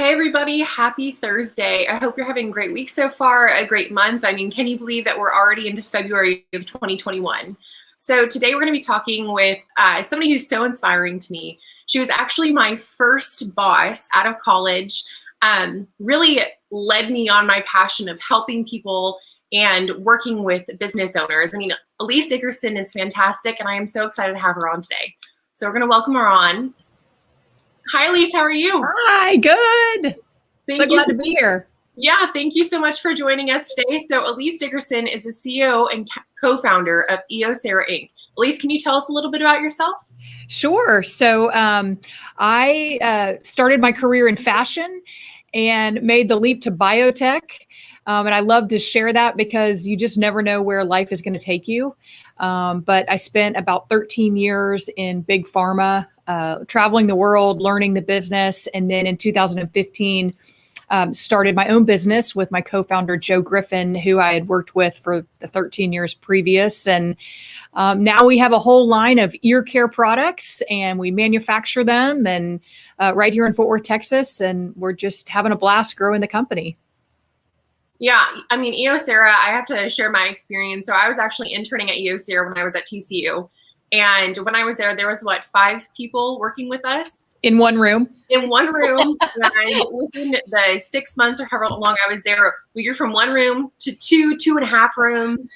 Hey everybody, happy Thursday. I hope you're having a great week so far, a great month. I mean, can you believe that we're already into February of 2021? So today we're going to be talking with somebody who's so inspiring to me. She was actually my first boss out of college, really led me on my passion of helping people and working with business owners. I mean, Elyse Dickerson is fantastic, and I am so excited to have her on today. So we're going to welcome her on. Hi, Elise. How are you? Hi, good. So glad to be here. Yeah, thank you so much for joining us today. So Elyse Dickerson is the CEO and co-founder of Eosera Inc. Elise, can you tell us a little bit about yourself? Sure. So I started my career in fashion and made the leap to biotech. And I love to share that because you just never know where life is going to take you. But I spent about 13 years in big pharma, traveling the world, learning the business. And then in 2015, started my own business with my co-founder, Joe Griffin, who I had worked with for the 13 years previous. And now we have a whole line of ear care products and we manufacture them and right here in Fort Worth, Texas. And we're just having a blast growing the company. Yeah, I mean, Eosera, I have to share my experience. So I was actually interning at Eosera when I was at TCU. And when I was there was 5 people working with us. In one room? In one room. And within the 6 months or however long I was there, we grew from one room to 2.5 rooms.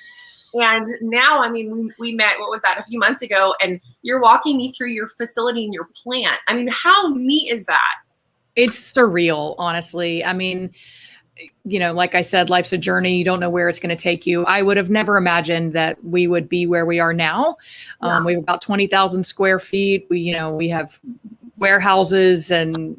And now, I mean, we met, what was that, a few months ago, and you're walking me through your facility and your plant. I mean, how neat is that? It's surreal, honestly. I mean, you know, like I said, life's a journey. You don't know where it's going to take you. I would have never imagined that we would be where we are now. Yeah. We have about 20,000 square feet. We have warehouses and,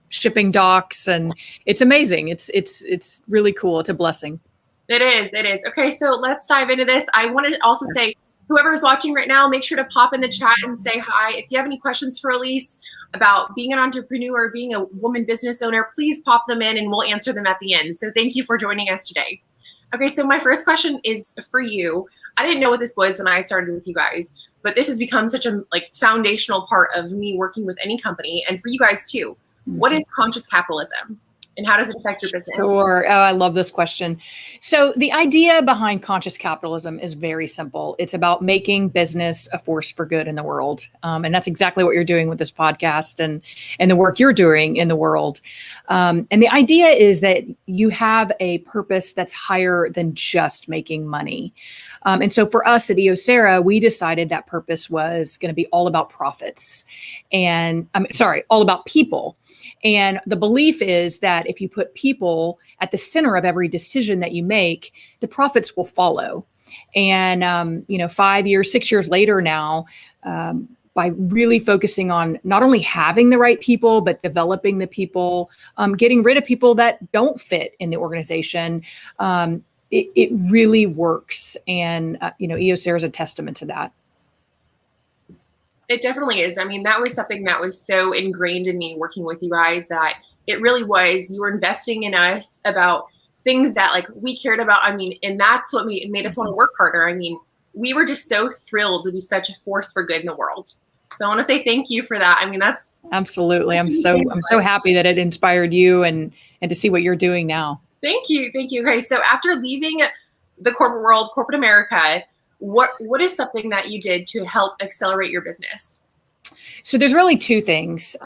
shipping docks, and it's amazing. It's really cool. It's a blessing. It is. Okay, so let's dive into this. I want to also say, whoever is watching right now, make sure to pop in the chat and say hi. If you have any questions for Elise about being an entrepreneur, being a woman business owner, please pop them in and we'll answer them at the end. So thank you for joining us today. Okay, so my first question is for you. I didn't know what this was when I started with you guys, but this has become such a foundational part of me working with any company, and for you guys too. Mm-hmm. What is conscious capitalism? And how does it affect your business? Sure. Oh, I love this question. So the idea behind conscious capitalism is very simple. It's about making business a force for good in the world. And that's exactly what you're doing with this podcast and the work you're doing in the world. And the idea is that you have a purpose that's higher than just making money. And so for us at Eosera, we decided that purpose was going to be all about profits and all about people. And the belief is that if you put people at the center of every decision that you make, the profits will follow. And, 5 years, 6 years later now, by really focusing on not only having the right people, but developing the people, getting rid of people that don't fit in the organization, it really works. And, Eosera is a testament to that. It definitely is. I mean, that was something that was so ingrained in me working with you guys, that it really was, you were investing in us about things that we cared about. I mean, and that's what made us want to work harder. I mean, we were just so thrilled to be such a force for good in the world. So I want to say thank you for that. I mean, that's absolutely. I'm so happy that it inspired you and to see what you're doing now. Thank you. Okay. So after leaving the corporate world, corporate America, what is something that you did to help accelerate your business? So there's really 2 things.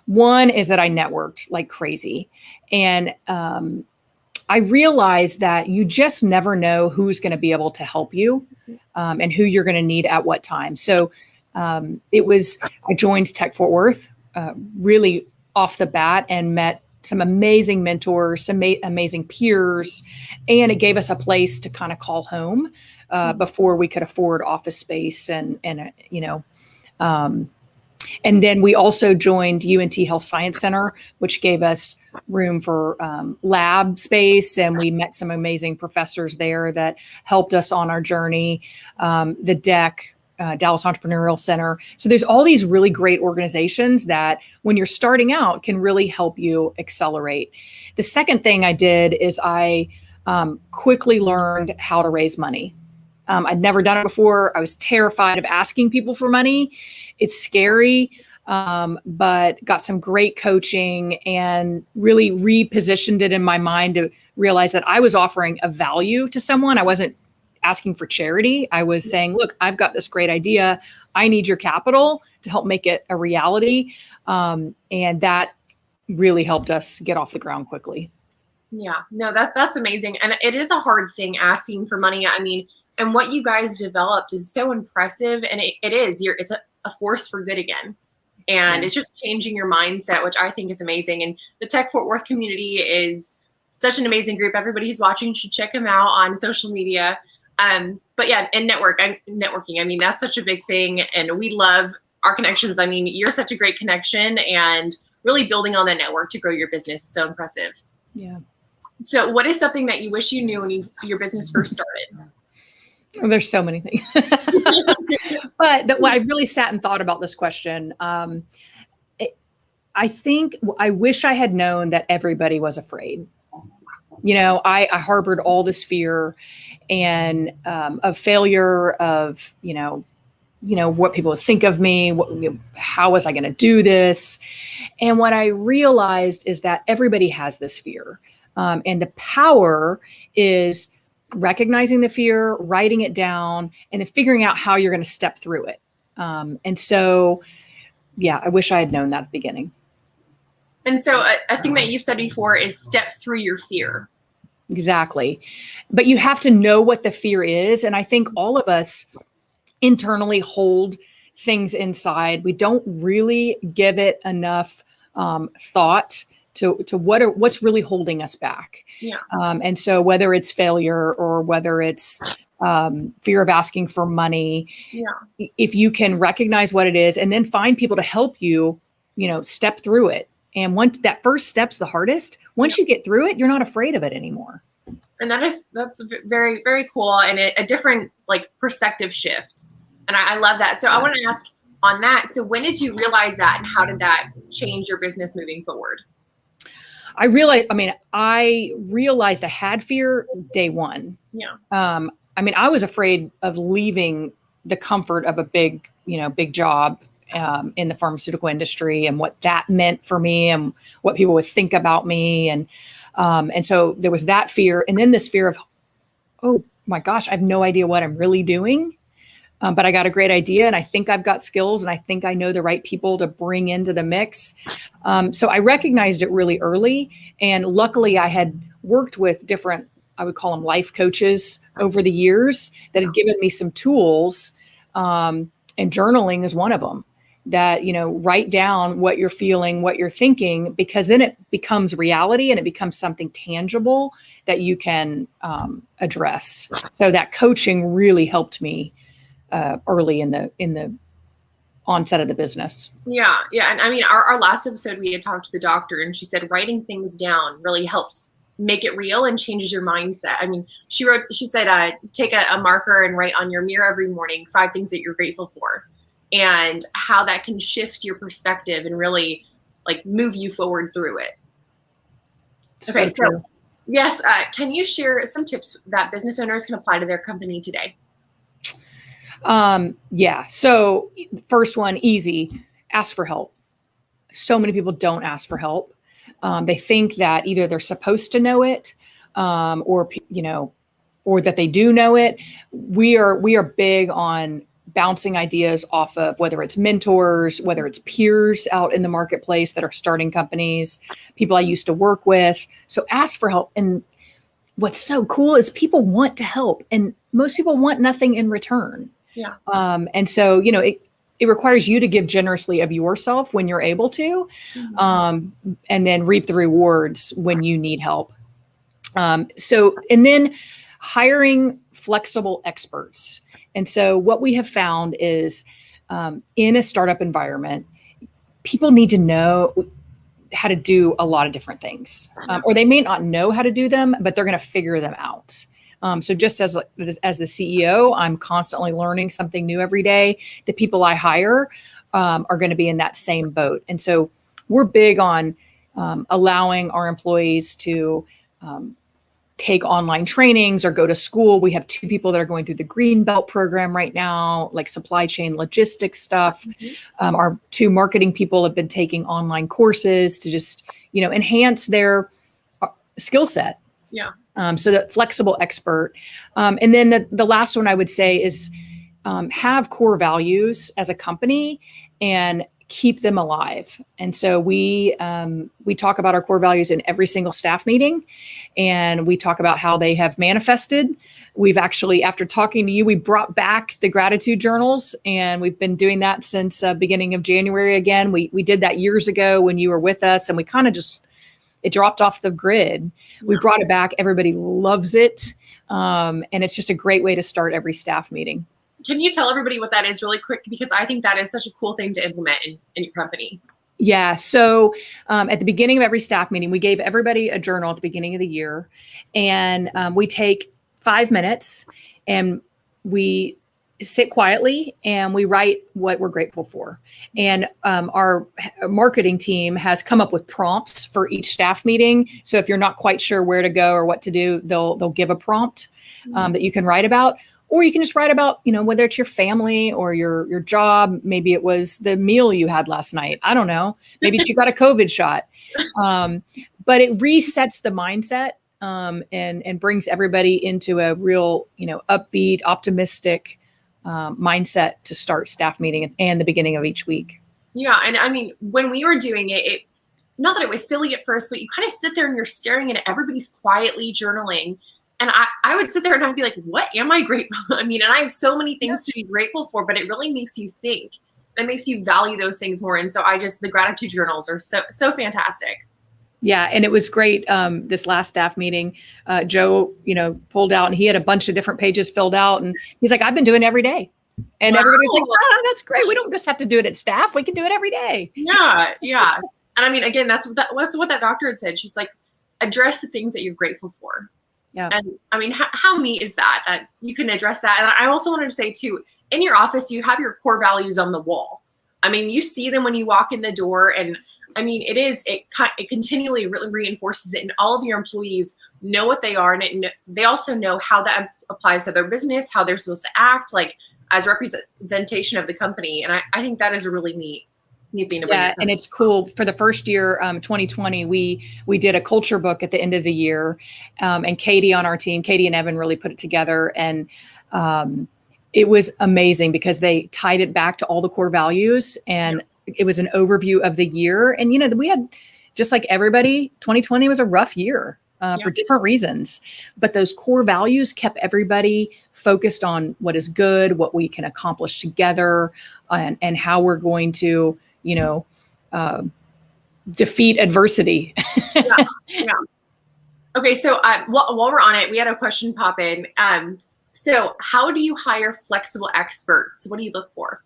One is that I networked like crazy. And I realized that you just never know who's going to be able to help you and who you're going to need at what time. So I joined Tech Fort Worth really off the bat and met some amazing mentors, some amazing peers, and it gave us a place to kind of call home before we could afford office space and then we also joined UNT Health Science Center, which gave us room for lab space, and we met some amazing professors there that helped us on our journey. The DEC, Dallas Entrepreneurial Center. So there's all these really great organizations that when you're starting out can really help you accelerate. The second thing I did is I quickly learned how to raise money. I'd never done it before. I was terrified of asking people for money. It's scary. but got some great coaching and really repositioned it in my mind to realize that I was offering a value to someone. I wasn't asking for charity. I was saying, look, I've got this great idea. I need your capital to help make it a reality. And that really helped us get off the ground quickly. Yeah, no, that's amazing. And it is a hard thing asking for money. I mean, and what you guys developed is so impressive. And it's a force for good again. And it's just changing your mindset, which I think is amazing. And the Tech Fort Worth community is such an amazing group. Everybody who's watching should check them out on social media. But yeah, and networking. I mean, that's such a big thing. And we love our connections. I mean, you're such a great connection, and really building on that network to grow your business is so impressive. Yeah. So what is something that you wish you knew when your business first started? Well, there's so many things. But when I really sat and thought about this question, I think I wish I had known that everybody was afraid. I harbored all this fear and of failure, of what people would think of me. How was I going to do this? And what I realized is that everybody has this fear, and the power is recognizing the fear, writing it down, and then figuring out how you're going to step through it. And so, yeah, I wish I had known that at the beginning. And so a thing that you've said before is step through your fear. Exactly. But you have to know what the fear is. And I think all of us internally hold things inside. We don't really give it enough thought to what's really holding us back. Yeah. And so whether it's failure or whether it's fear of asking for money, if you can recognize what it is and then find people to help you, step through it. And once that first step's the hardest, once you get through it, you're not afraid of it anymore. And that's very, very cool, and a different perspective shift. And I love that. So I want to ask on that. So when did you realize that, and how did that change your business moving forward? I realized I had fear day one. Yeah. I was afraid of leaving the comfort of a big job in the pharmaceutical industry, and what that meant for me and what people would think about me. And so there was that fear. And then this fear of, oh my gosh, I have no idea what I'm really doing. But I got a great idea, and I think I've got skills, and I think I know the right people to bring into the mix. So I recognized it really early. And luckily I had worked with different, I would call them life coaches over the years that had given me some tools. And journaling is one of them. That, write down what you're feeling, what you're thinking, because then it becomes reality and it becomes something tangible that you can address. So that coaching really helped me early in the onset of the business. Yeah. And I mean, our last episode, we had talked to the doctor, and she said writing things down really helps make it real and changes your mindset. I mean, she said, take a marker and write on your mirror every morning 5 things that you're grateful for, and how that can shift your perspective and really move you forward through it. Okay. So yes. Can you share some tips that business owners can apply to their company today? Yeah. So first one, easy, ask for help. So many people don't ask for help. They think that either they're supposed to know it, or that they do know it. We are big on bouncing ideas off of whether it's mentors, whether it's peers out in the marketplace that are starting companies, people I used to work with. So ask for help. And what's so cool is people want to help, and most people want nothing in return. Yeah. And so, it requires you to give generously of yourself when you're able to, and then reap the rewards when you need help. And then hiring flexible experts. And so what we have found is in a startup environment, people need to know how to do a lot of different things, or they may not know how to do them, but they're going to figure them out. So just as the CEO, I'm constantly learning something new every day. The people I hire are going to be in that same boat. And so we're big on allowing our employees to take online trainings or go to school. We have 2 people that are going through the Green Belt program right now, like supply chain logistics stuff. Our 2 marketing people have been taking online courses to just, enhance their skill set. Yeah. So that flexible expert. And then the last one I would say is have core values as a company and keep them alive. And so we talk about our core values in every single staff meeting, and we talk about how they have manifested. We've actually, after talking to you, we brought back the gratitude journals, and we've been doing that since beginning of January again. We did that years ago when you were with us, and we kind of it dropped off the grid. We brought it back. Everybody loves it. And it's just a great way to start every staff meeting. Can you tell everybody what that is really quick? Because I think that is such a cool thing to implement in your company. Yeah. So at the beginning of every staff meeting, we gave everybody a journal at the beginning of the year. And we take 5 minutes and we sit quietly and we write what we're grateful for. And our marketing team has come up with prompts for each staff meeting. So if you're not quite sure where to go or what to do, they'll give a prompt that you can write about. Or you can just write about, whether it's your family or your job. Maybe it was the meal you had last night. I don't know. Maybe you got a COVID shot. But it resets the mindset and brings everybody into a real, upbeat, optimistic mindset to start staff meeting and the beginning of each week. Yeah. And I mean, when we were doing it, not that it was silly at first, but you kind of sit there and you're staring at it. Everybody's quietly journaling. And I would sit there and I'd be like, what am I grateful? I mean, and I have so many things to be grateful for, but it really makes you think. It makes you value those things more. And so the gratitude journals are so fantastic. Yeah. And it was great. This last staff meeting, Joe, pulled out and he had a bunch of different pages filled out. And he's like, I've been doing it every day. And everybody's like, oh, that's great. We don't just have to do it at staff. We can do it every day. Yeah. Yeah. And I mean, again, that's what that doctor had said. She's like, address the things that you're grateful for. Yeah. And I mean, how neat is that you can address that? And I also wanted to say too, in your office, you have your core values on the wall. I mean, you see them when you walk in the door, and I mean, it continually really reinforces it, and all of your employees know what they are, and they also know how that applies to their business, how they're supposed to act, like as representation of the company. And I think that is a really neat thing to bring. Yeah, and it's cool. For the first year, 2020, we did a culture book at the end of the year, and Katie on our team, Katie and Evan really put it together, and it was amazing because they tied it back to all the core values, and it was an overview of the year. And we had, just like everybody, 2020 was a rough year for different reasons, but those core values kept everybody focused on what is good, what we can accomplish together, and how we're going to defeat adversity. Yeah. Okay. So while we're on it, we had a question pop in. So how do you hire flexible experts? What do you look for?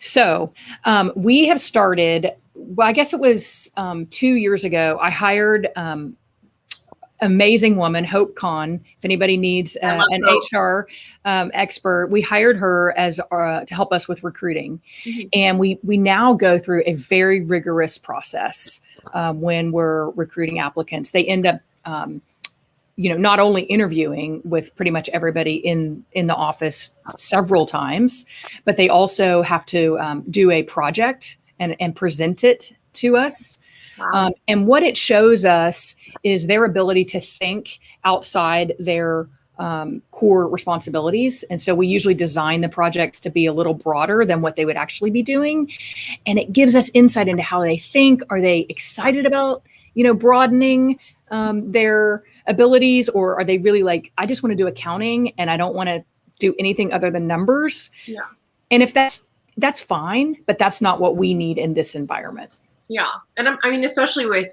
So we have started, well, I guess it was 2 years ago, I hired amazing woman, Hope Kahn. If anybody needs an HR expert, we hired her as to help us with recruiting. Mm-hmm. And we now go through a very rigorous process when we're recruiting applicants. They end up, not only interviewing with pretty much everybody in the office several times, but they also have to do a project and present it to us. Wow. And what it shows us is their ability to think outside their core responsibilities. And so we usually design the projects to be a little broader than what they would actually be doing. And it gives us insight into how they think. Are they excited about, broadening their abilities, or are they really like, I just want to do accounting and I don't want to do anything other than numbers? Yeah. And if that's fine, but that's not what we need in this environment. Yeah. And I mean, especially with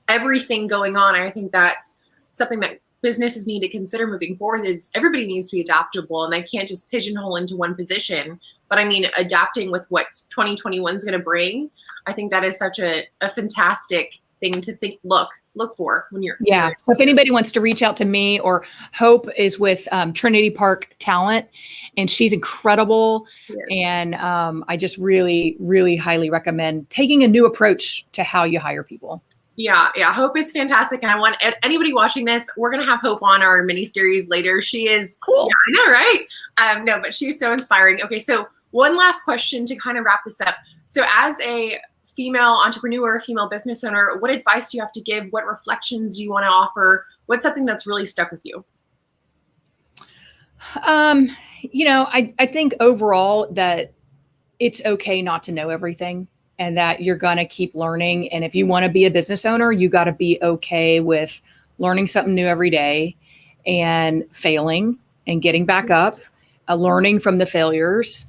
everything going on, I think that's something that businesses need to consider moving forward is everybody needs to be adaptable, and they can't just pigeonhole into one position. But I mean, adapting with what 2021 is going to bring, I think that is such a fantastic thing to look for when you're. Yeah. So if anybody wants to reach out to me, or Hope is with Trinity Park Talent, and she's incredible. Yes. And I just really, really highly recommend taking a new approach to how you hire people. Yeah, Hope is fantastic, and I want anybody watching this. We're gonna have Hope on our mini series later. She is Cool. Yeah, I know, right? No, but she's so inspiring. Okay, so one last question to kind of wrap this up. So, as a female entrepreneur, female business owner, what advice do you have to give? What reflections do you want to offer? What's something that's really stuck with you? I think overall that it's okay not to know everything and that you're going to keep learning. And if you want to be a business owner, you got to be okay with learning something new every day and failing and getting back up, learning from the failures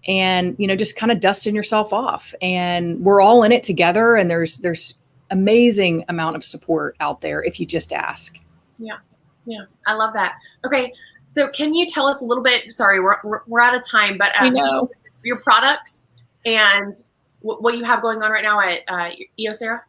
and, just kind of dusting yourself off. And we're all in it together. And there's amazing amount of support out there if you just ask. Yeah. I love that. Okay. So can you tell us a little bit, sorry, we're out of time, but your products and what you have going on right now at Eosera?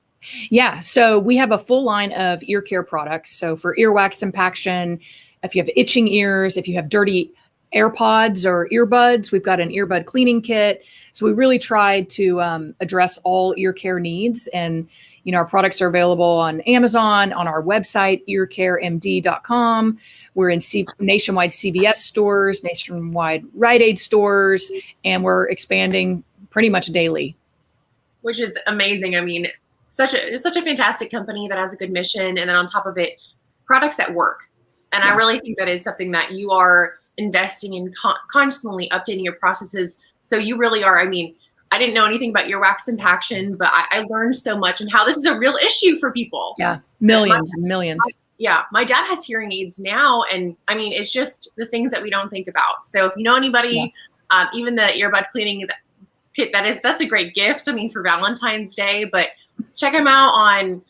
Yeah. So we have a full line of ear care products. So for earwax impaction, if you have itching ears, if you have dirty AirPods or earbuds, we've got an earbud cleaning kit. So we really tried to address all ear care needs. And, our products are available on Amazon, on our website, earcaremd.com. We're in nationwide CVS stores, nationwide Rite Aid stores, and we're expanding pretty much daily. Which is amazing. I mean, such a fantastic company that has a good mission, and then on top of it, products that work. And I really think that is something that you are investing in, constantly updating your processes. So you really are. I mean, I didn't know anything about earwax impaction, but I learned so much and how this is a real issue for people. Yeah, millions and millions. My dad has hearing aids now, and I mean, it's just the things that we don't think about. So if you know anybody, even the earbud cleaning kit, that's a great gift. I mean, for Valentine's Day, but check them out on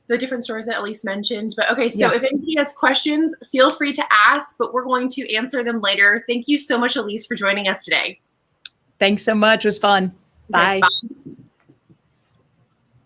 the different stores that Elise mentioned. But okay, so if anybody has questions, feel free to ask, but we're going to answer them later. Thank you so much, Elise, for joining us today. Thanks so much. It was fun. Bye. Bye.